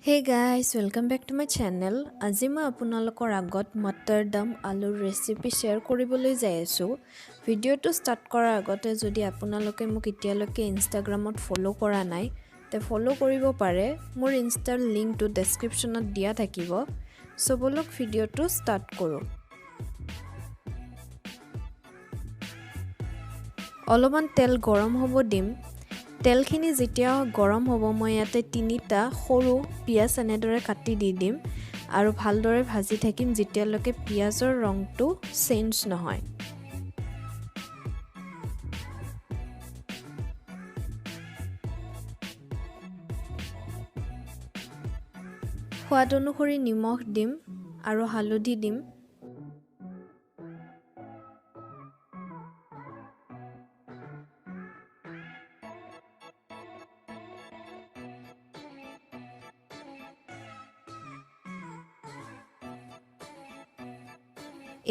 Hey guys, welcome back to my channel. আজি মই আপোনালোকৰ আগত মটাৰ দম আলুৰ ৰেচিপি শ্বেয়াৰ কৰিবলৈ যাই আছো। ভিডিঅটো ষ্টাৰ্ট কৰাৰ আগতে যদি আপোনালোকে মোক এতিয়ালৈকে ইনষ্টাগ্ৰামত ফলো কৰা নাই, তে ফলো কৰিব পাৰে। মোৰ ইনষ্টাৰ লিংকটো ডেসক্ৰিপচনত দিয়া থাকিব। সো বলক ভিডিঅটো ষ্টাৰ্ট কৰো। অলপমান তেল গৰম হ'ব দিম। তেলখিনি যেতিয়া গৰম হ'ব মই ইয়াতে 3টা সৰু পিয়াজ এনেদৰে কাটি দি দিম আৰু ভালদৰে ভাজি থাকিম যেতিয়ালৈকে পিয়াজৰ ৰংটো চেঞ্জ নহয়। সোৱাদ অনুসৰি নিমখ দিম আৰু হালধি দিম।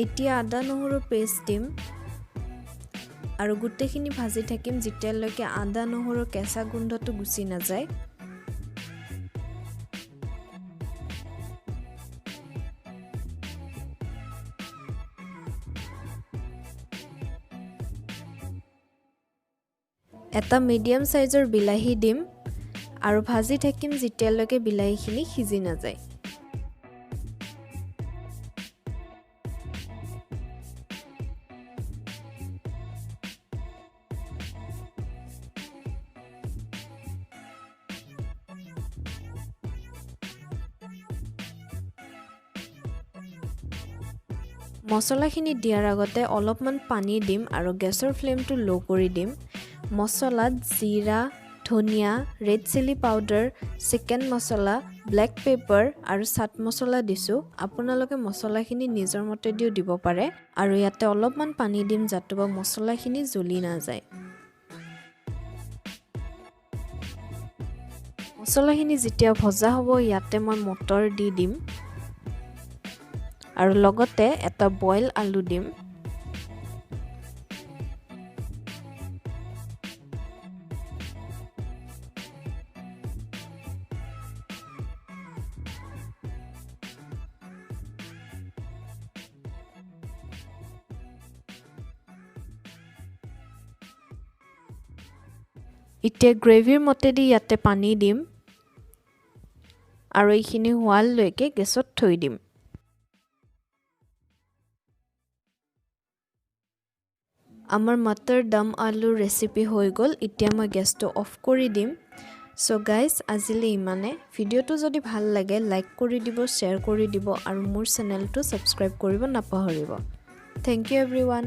এতিয়া আদা নহৰু পেষ্ট দিম আৰু গুটেখিনি ভাজি থাকিম যেতিয়ালৈকে আদা নহৰু কেঁচা গোন্ধটো গুচি নাযায়। এটা মিডিয়াম সাইজৰ বিলাহী দিম আৰু ভাজি থাকিম যেতিয়ালৈকে বিলাহীখিনি সিজি নাযায়। মছলাখিনি দিয়াৰ আগতে অলপমান পানী দিম আৰু গেছৰ ফ্লেমটো লো কৰি দিম। মছলাত জিৰা, ধনিয়া, ৰেড চিলি পাউডাৰ, চিকেন মছলা, ব্লেক পেপাৰ আৰু চাট মছলা দিছো। আপোনালোকে মছলাখিনি নিজৰ মতে দিও দিব পাৰে আৰু ইয়াতে অলপমান পানী দিম যাতে মছলাখিনি জ্বলি নাযায়। মছলাখিনি যেতিয়া ভজা হ'ব ইয়াতে মই মটৰ দি দিম আৰু লগতে এটা বইল আলু দিম। এতিয়া গ্ৰেভিৰ মতেদি ইয়াতে পানী দিম আৰু এইখিনি হোৱালৈকে গেছত থৈ দিম। আমাৰ মটাৰ দম আলু ৰেচিপি হৈ গ'ল। এতিয়া মই গেছটো অফ কৰি দিম। সো গাইজ আজিলৈ ইমানে। ভিডিঅটো যদি ভাল লাগে লাইক কৰি দিব, শ্বেয়াৰ কৰি দিব আৰু মোৰ চেনেলটো সাবস্ক্ৰাইব কৰিব নাপাহৰিব। Thank you everyone.